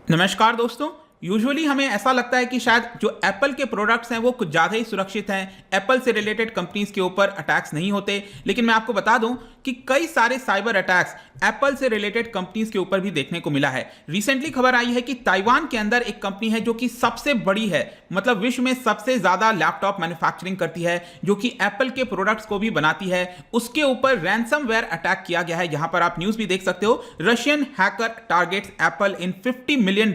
नमस्कार दोस्तों। यूजुअली हमें ऐसा लगता है कि शायद जो एप्पल के प्रोडक्ट्स हैं वो कुछ ज़्यादा ही सुरक्षित हैं, एप्पल से रिलेटेड कंपनीज के ऊपर अटैक्स नहीं होते। लेकिन मैं आपको बता दूं कि कई सारे साइबर अटैक्स एप्पल से रिलेटेड कंपनीज के ऊपर भी देखने को मिला है। रिसेंटली खबर आई है कि ताइवान के अंदर एक कंपनी है जो कि सबसे बड़ी है, मतलब विश्व में सबसे ज़्यादा लैपटॉप मैन्युफैक्चरिंग करती है, जो कि एप्पल के प्रोडक्ट्स को भी बनाती है। उसके ऊपर रैंसमवेयर अटैक किया गया है। यहाँ पर आप न्यूज़ भी देख सकते हो, Russian hacker targets apple in $50 million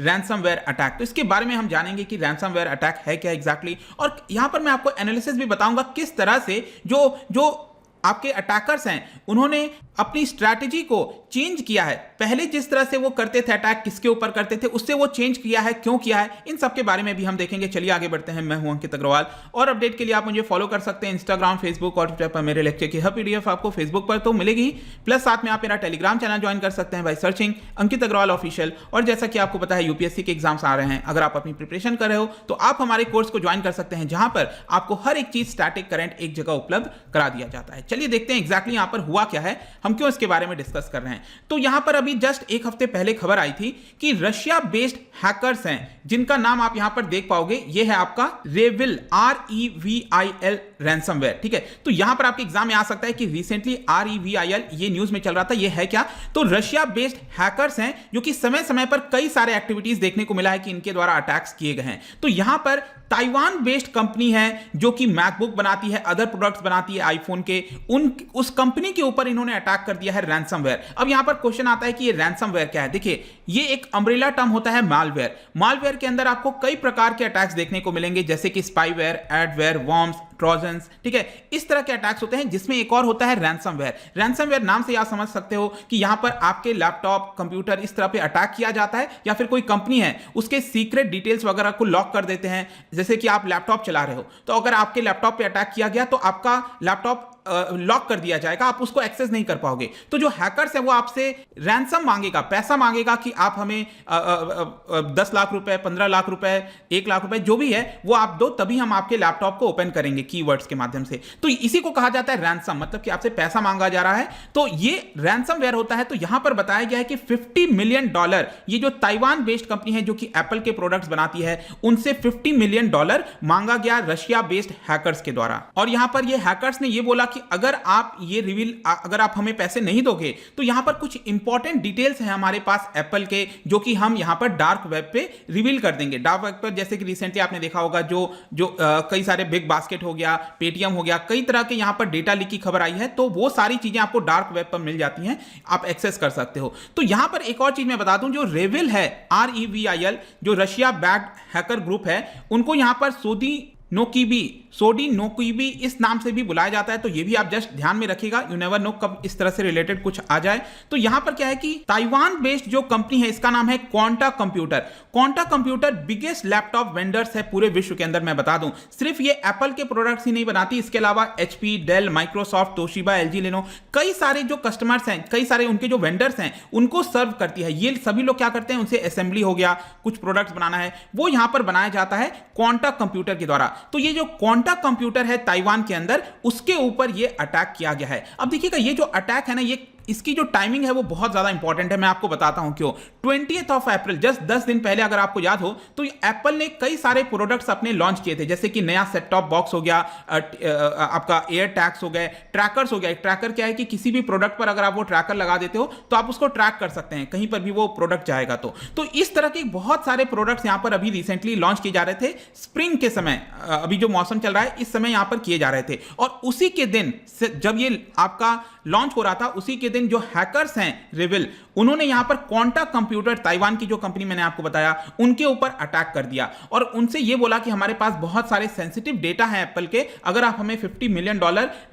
ransomware attack. तो इसके बारे में हम जानेंगे कि रैंसमवेयर अटैक है क्या एग्जैक्टली, और यहां पर मैं आपको एनालिसिस भी बताऊंगा किस तरह से जो आपके अटैकर्स हैं उन्होंने अपनी स्ट्रैटेजी को चेंज किया है। पहले जिस तरह से वो करते थे अटैक, किसके ऊपर करते थे, उससे वो चेंज किया है, क्यों किया है, इन सब के बारे में भी हम देखेंगे। चलिए आगे बढ़ते हैं। मैं हूं अंकित अग्रवाल और अपडेट के लिए आप मुझे फॉलो कर सकते हैं इंस्टाग्राम, फेसबुक और ट्विटर पर। मेरे लेक्चर की हर पीडीएफ आपको फेसबुक पर तो मिलेगी, प्लस साथ में आप मेरा टेलीग्राम चैनल ज्वाइन कर सकते हैं by searching Ankit Agarwal official. और जैसा कि आपको पता है यूपीएससी के एग्जाम्स आ रहे हैं, अगर आप अपनी प्रिपरेशन कर रहे हो तो आप हमारे कोर्स को ज्वाइन कर सकते हैं, जहां पर आपको हर एक चीज स्टैटिक करंट एक जगह उपलब्ध करा दिया जाता है। चलिए देखते हैं एग्जैक्टली यहां पर हुआ क्या है, हम क्यों इसके बारे में डिस्कस कर रहे हैं। तो यहां पर अभी जस्ट एक हफ्ते पहले खबर आई थी कि रशिया बेस्ड हैकर्स हैं, जिनका नाम आप यहां पर देख पाओगे, यह है आपका रेविल, REVIL रैंसमवेयर। ठीक है, तो यहां पर आपके एग्जाम में आ सकता है कि रिसेंटली REVIL ये न्यूज में चल रहा था, ये है क्या। तो रशिया बेस्ड हैकर्स हैं जो कि समय समय पर कई सारे एक्टिविटीज देखने को मिला है कि इनके द्वारा अटैक्स किए गए हैं। तो यहां पर ताइवान बेस्ड कंपनी है जो कि मैकबुक बनाती है, अदर प्रोडक्ट्स बनाती है आईफोन के, उस कंपनी के ऊपर इन्होंने अटैक कर दिया है रैंसमवेयर। अब यहां पर क्वेश्चन आता है कि ये रैंसमवेयर क्या है। देखिए, ये एक अम्ब्रेला टर्म होता है मालवेयर। मालवेयर के अंदर आपको कई प्रकार के अटैक्स देखने को मिलेंगे, जैसे कि स्पाईवेयर, एडवेयर, वॉर्म्स, ट्रोजन्स। ठीक है, इस तरह के अटैक्स होते हैं, जिसमें एक और होता है रैंसमवेयर। रैंसमवेयर नाम से आप समझ सकते हो कि यहां पर आपके लैपटॉप, कंप्यूटर इस तरह पे अटैक किया जाता है, या फिर कोई कंपनी है उसके सीक्रेट डिटेल्स वगैरह को लॉक कर देते हैं। जैसे कि आप लैपटॉप चला रहे हो, तो अगर आपके लैपटॉप पे अटैक किया गया तो आपका लैपटॉप लॉक कर दिया जाएगा, आप उसको एक्सेस नहीं कर पाओगे। तो जो हैकर्स है वो आपसे रैंसम मांगेगा, पैसा मांगेगा कि आप हमें 10 लाख रुपए, 15 लाख रुपए, 1 लाख रुपए, जो भी है वो आप दो, तभी हम आपके लैपटॉप को ओपन करेंगे कीवर्ड्स के माध्यम से। तो इसी को कहा जाता है रैंसम, मतलब कि आपसे पैसा मांगा जा रहा है, तो ये रैंसमवेयर होता है। तो यहां पर बताया गया है कि $50 मिलियन, ये जो ताइवान बेस्ड कंपनी है जो कि एप्पल के प्रोडक्ट्स बनाती है, उनसे $50 मिलियन मांगा गया रशिया बेस्ड हैकर्स के द्वारा। और यहां पर ये हैकर्स ने ये बोला कि अगर आप हमें पैसे नहीं दोगे तो यहां पर कुछ इंपॉर्टेंट डिटेल्स हैं हमारे पास एप्पल के, जो कि हम यहां पर डार्क वेब पे रिवील कर देंगे। डार्क वेब पर जैसे कि रिसेंटली आपने देखा होगा जो कई सारे बिग बास्केट हो गया, पेटीएम हो गया, कई तरह के यहां पर डेटा लीक की खबर आई है, तो वो सारी चीजें आपको डार्क वेब पर मिल जाती हैं, आप एक्सेस कर सकते हो। तो यहां पर एक और चीज मैं बता दूं, जो रेविल है, REVIL, जो रशिया बैक्ड हैकर ग्रुप है, उनको यहां पर सोडी नोकीबी इस नाम से भी बुलाया जाता है। तो ये भी आप जस्ट ध्यान में रखिएगा, यू नेवर नो कब इस तरह से रिलेटेड कुछ आ जाए। तो यहां पर क्या है कि ताइवान बेस्ड जो कंपनी है, इसका नाम है quanta computer. Quanta computer biggest laptop vendors है पूरे विश्व के अंदर। मैं बता दूं, सिर्फ ये एप्पल के प्रोडक्ट्स ही नहीं बनाती, इसके अलावा HP, Dell, Microsoft, Toshiba, LG, Lenovo, कई सारे जो कस्टमर्स हैं, कई सारे उनके जो वेंडर्स हैं, उनको सर्व करती है। ये सभी लोग क्या करते हैं, उनसे असेंबली हो गया, कुछ प्रोडक्ट्स बनाना है, वो यहां पर बनाया जाता है क्वांटा कंप्यूटर के द्वारा। तो ये जो क्वांटा कंप्यूटर है ताइवान के अंदर, उसके ऊपर ये अटैक किया गया है। अब देखिएगा, ये जो अटैक है ना, ये इसकी जो टाइमिंग है वो बहुत ज्यादा इंपॉर्टेंट है। मैं आपको बताता हूं क्यों। 20 अप्रैल, जस्ट 10 दिन पहले, अगर आपको याद हो, तो एप्पल ने कई सारे प्रोडक्ट्स अपने लॉन्च किए थे, जैसे कि नया सेट टॉप बॉक्स हो गया, आपका एयर टैग्स हो गए, ट्रैकर्स हो गया। ट्रैकर क्या है कि किसी भी प्रोडक्ट पर अगर आप वो ट्रैकर लगा देते हो तो आप उसको ट्रैक कर सकते हैं, कहीं पर भी वो प्रोडक्ट जाएगा। तो इस तरह के बहुत सारे प्रोडक्ट्स यहां पर अभी रिसेंटली लॉन्च किए जा रहे थे, स्प्रिंग के समय, अभी जो मौसम चल रहा है इस समय यहां पर किए जा रहे थे। और उसी के दिन जब ये आपका लॉन्च हो रहा था, उसी के दिन जो हैकर्स हैं रेविल, उन्होंने यहां पर क्वांटा कंप्यूटर, ताइवान की जो कंपनी मैंने आपको बताया, उनके ऊपर अटैक कर दिया और उनसे यह बोला कि हमारे पास बहुत सारे सेंसिटिव डेटा है एप्पल के, अगर आप हमें $50 मिलियन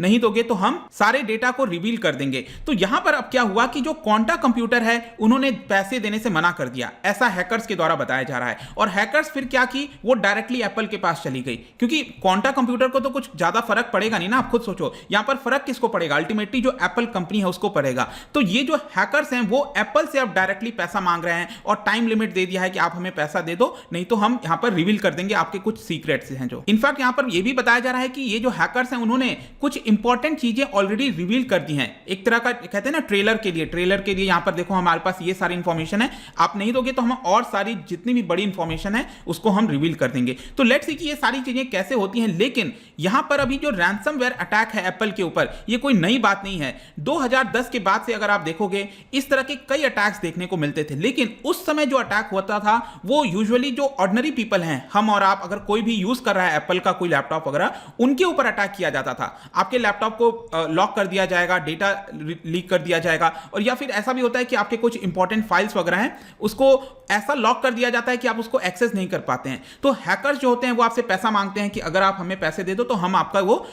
नहीं दोगे तो हम सारे डेटा को रिवील कर देंगे। तो यहां पर अब क्या हुआ कि जो क्वांटा कंप्यूटर है, उन्होंने पैसे देने से मना कर दिया, ऐसा हैकर्स के द्वारा बताया जा रहा है। और हैकर्स फिर क्या की, वो डायरेक्टली एप्पल के पास चली गई, क्योंकि क्वांटा कंप्यूटर को तो कुछ ज्यादा फर्क पड़ेगा नहीं ना। आप खुद सोचो, यहां पर फर्क किसको पड़ेगा, अल्टीमेटली जो एप्पल कंपनी है उसको पड़ेगा। पड़ेगा। तो ये जो हैकर्स हैं वो एप्पल से अब डायरेक्टली पैसा मांग रहे हैं और टाइम लिमिट दे दिया है कि आप हमें पैसा दे दो, नहीं तो हम यहां पर रिवील कर देंगे आपके कुछ सीक्रेट्स हैं जो। इनफैक्ट यहां पर यह भी बताया जा रहा है कि ये जो हैकर्स हैं उन्होंने कुछ इंपॉर्टेंट चीजें ऑलरेडी रिवील कर दी हैं, एक तरह का कहते हैं ना ट्रेलर के लिए यहां पर देखो हमारे पास ये सारी इंफॉर्मेशन है, आप नहीं दोगे तो हम और सारी जितनी भी बड़ी इंफॉर्मेशन है उसको हम रिवील कर देंगे। तो लेट्स सी कि ये सारी चीजें कैसे होती हैं। लेकिन यहां पर अभी जो रैंसमवेयर अटैक है एप्पल के ऊपर, ये कोई नई बात नहीं है। 2010 के बाद से अगर आप देखोगे इस तरह के कई अटैक्स देखने को मिलते थे, लेकिन उस समय जो अटैक होता था वो यूजुअली जो ऑर्डिनरी पीपल हैं, हम और आप, अगर कोई भी यूज कर रहा है एप्पल का कोई लैपटॉप वगैरह, उनके ऊपर अटैक किया जाता था। आपके लैपटॉप को लॉक कर दिया जाएगा, डेटा लीक कर दिया जाएगा, और या फिर ऐसा भी होता है कि आपके कुछ इंपॉर्टेंट फाइल्स वगैरह हैं उसको ऐसा लॉक कर दिया जाता है कि आप उसको एक्सेस नहीं कर पाते हैं। तो हैकर्स जो होते हैं वो आपसे पैसा मांगते हैं कि अगर आप हमें पैसे दे दो तो हम आपका वो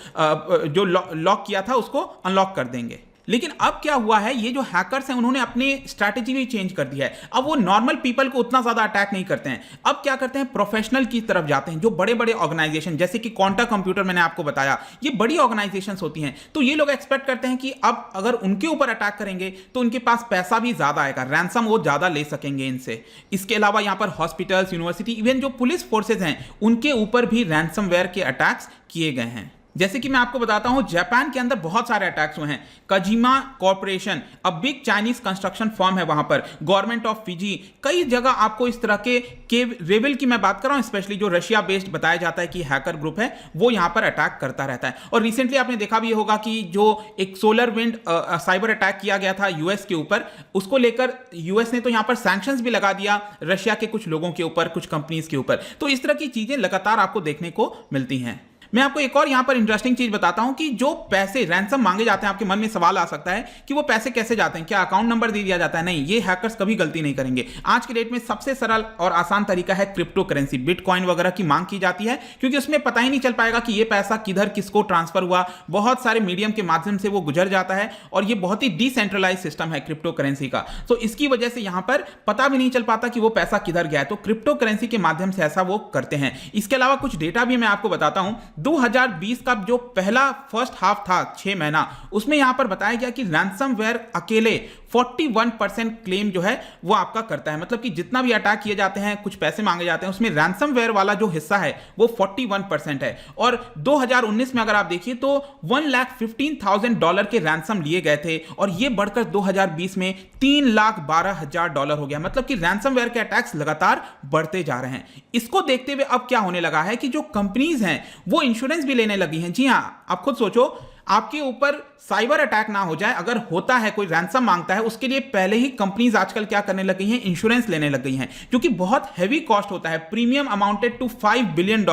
जो लॉक किया था उसको अनलॉक कर देंगे। लेकिन अब क्या हुआ है, ये जो हैकर्स हैं उन्होंने अपनी स्ट्रैटेजी भी चेंज कर दी है। अब वो नॉर्मल पीपल को उतना ज्यादा अटैक नहीं करते हैं, अब क्या करते हैं प्रोफेशनल की तरफ जाते हैं, जो बड़े बड़े ऑर्गेनाइजेशन जैसे कि क्वांटा कंप्यूटर मैंने आपको बताया, ये बड़ी ऑर्गेनाइजेशंस होती हैं। तो ये लोग एक्सपेक्ट करते हैं कि अब अगर उनके ऊपर अटैक करेंगे तो उनके पास पैसा भी ज्यादा आएगा, रैंसम वो ज्यादा ले सकेंगे इनसे। इसके अलावा यहां पर हॉस्पिटल्स, यूनिवर्सिटी, इवन जो पुलिस फोर्सेज हैं उनके ऊपर भी रैंसमवेयर के अटैक्स किए गए हैं। जैसे कि मैं आपको बताता हूं जापान के अंदर बहुत सारे अटैक्स हुए हैं। Kajima corporation, a big Chinese construction firm है वहां पर, गवर्नमेंट ऑफ फिजी, कई जगह आपको इस तरह के रेवल की मैं बात कर रहा हूं, स्पेशली जो रशिया बेस्ड बताया जाता है कि हैकर ग्रुप है वो यहां पर अटैक करता रहता है। और रिसेंटली आपने देखा भी होगा कि जो एक सोलर विंड साइबर अटैक किया गया था यूएस के ऊपर, उसको लेकर यूएस ने तो यहां पर सैंक्शंस भी लगा दिया रशिया के कुछ लोगों के ऊपर, कुछ कंपनीज के ऊपर। तो इस तरह की चीजें लगातार आपको देखने को मिलती हैं। मैं आपको एक और यहां पर इंटरेस्टिंग चीज बताता हूं कि जो पैसे रैंसम मांगे जाते हैं, आपके मन में सवाल आ सकता है कि वो पैसे कैसे जाते हैं, क्या अकाउंट नंबर दे दिया जाता है? नहीं, ये हैकर्स कभी गलती नहीं करेंगे। आज के डेट में सबसे सरल और आसान तरीका है क्रिप्टो करेंसी, बिटकॉइन वगैरह की मांग की जाती है, क्योंकि उसमें पता ही नहीं चल पाएगा कि ये पैसा किधर किसको ट्रांसफर हुआ। बहुत सारे मीडियम के माध्यम से वो गुजर जाता है और ये बहुत ही डिसेंट्रलाइज सिस्टम है क्रिप्टो करेंसी का। तो इसकी वजह से यहां पर पता भी नहीं चल पाता कि वो पैसा किधर गया है। तो क्रिप्टो करेंसी के माध्यम से ऐसा वो करते हैं। इसके अलावा कुछ डेटा भी मैं आपको बताता हूं। 2020 का जो पहला फर्स्ट हाफ था, 6 महीना, उसमें यहां पर बताया गया कि रैंसमवेयर अकेले 41% क्लेम जो है वो आपका करता है। मतलब कि जितना भी अटैक किए जाते हैं, कुछ पैसे मांगे जाते हैं, उसमें रैंसमवेयर वाला जो हिस्सा है वो 41% है। और 2019 में अगर आप देखिए तो $1,15,000 के रैंसम लिए गए थे और ये बढ़कर 2020 में $3,12,000 हो गया। मतलब कि रैंसमवेयर के अटैक्स लगातार बढ़ते जा रहे हैं। इसको देखते हुए अब क्या होने लगा है कि जो कंपनीज हैं वो इंश्योरेंस भी लेने लगी हैं। जी हां, आप खुद सोचो, आपके ऊपर साइबर अटैक ना हो जाए, अगर होता है कोई रैंसम मांगता है, उसके लिए पहले ही कंपनीज आजकल क्या करने लग गई हैं, इंश्योरेंस लेने लग गई हैं, जो कि बहुत हैवी कॉस्ट होता है। Premium amounted to $5 billion.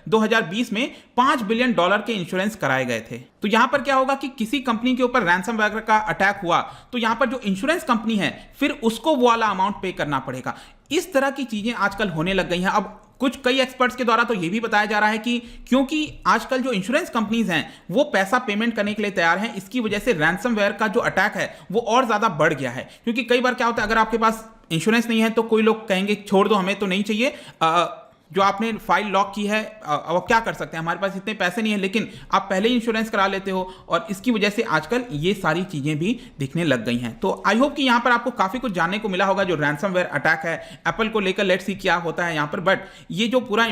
2020 में $5 बिलियन के इंश्योरेंस कराए गए थे। तो यहां पर क्या होगा कि किसी कंपनी के ऊपर रैंसमवेयर का अटैक हुआ तो यहां पर जो इंश्योरेंस कंपनी है फिर उसको वो वाला अमाउंट पे करना पड़ेगा। इस तरह की चीजें आजकल होने लग गई हैं। अब कई एक्सपर्ट्स के द्वारा तो यह भी बताया जा रहा है कि क्योंकि आजकल जो इंश्योरेंस कंपनीज हैं वो पैसा पेमेंट करने के लिए तैयार हैं, इसकी वजह से रैंसमवेयर का जो अटैक है वो और ज्यादा बढ़ गया है। क्योंकि कई बार क्या होता है, अगर आपके पास इंश्योरेंस नहीं है तो कोई लोग कहेंगे छोड़ दो, हमें तो नहीं चाहिए, जो आपने फाइल लॉक की है अब क्या कर सकते हैं, हमारे पास इतने पैसे नहीं है, लेकिन आप पहले ही इंश्योरेंस करा लेते हो और इसकी वजह से आजकल ये सारी चीजें भी दिखने लग गई हैं। तो आई होप कि यहां पर आपको काफी कुछ जानने को मिला होगा जो रैंसमवेयर अटैक है एप्पल को लेकर। लेट्स सी क्या होता है यहां पर, बट ये जो पूरा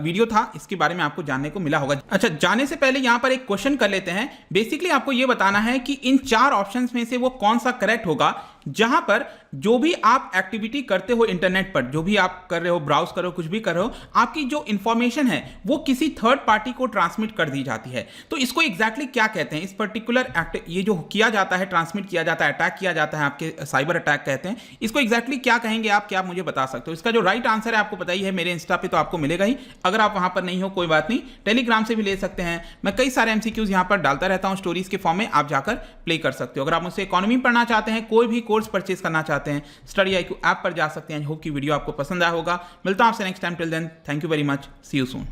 वीडियो था इसके बारे में आपको जानने को मिला होगा। अच्छा, जाने से पहले यहां पर एक क्वेश्चन कर लेते हैं। बेसिकली आपको यह बताना है कि इन 4 ऑप्शंस में से वो कौन सा करेक्ट होगा जहां पर जो भी आप एक्टिविटी करते हो इंटरनेट पर, जो भी आप कर रहे हो, ब्राउज कर रहे हो, कुछ भी कर रहे हो, आपकी जो इंफॉर्मेशन है वो किसी थर्ड पार्टी को ट्रांसमिट कर दी जाती है। तो इसको एग्जैक्टली क्या कहते हैं, इस पर्टिकुलर ये जो किया जाता है, ट्रांसमिट किया जाता है, अटैक किया जाता है, आपके साइबर अटैक कहते हैं, इसको एग्जैक्टली क्या कहेंगे आप, क्या आप मुझे बता सकते हो? इसका जो राइट आंसर है आपको पता ही है, मेरे इंस्टा पे तो आपको मिलेगा ही। अगर आप वहां पर नहीं हो कोई बात नहीं, टेलीग्राम से भी ले सकते हैं। मैं कई सारे एमसीक्यूज यहां पर डालता रहता हूं स्टोरीज के फॉर्म में, आप जाकर प्ले कर सकते हो। अगर आप मुझसे इकोनॉमी पढ़ना चाहते हैं, कोई भी कोर्स परचेज करना चाहते हैं, स्टडी IQ ऐप पर जा सकते हैं। आई होप कि वीडियो आपको पसंद आया होगा। मिलता हूं आपसे next time. Till then, thank you very much, see you soon.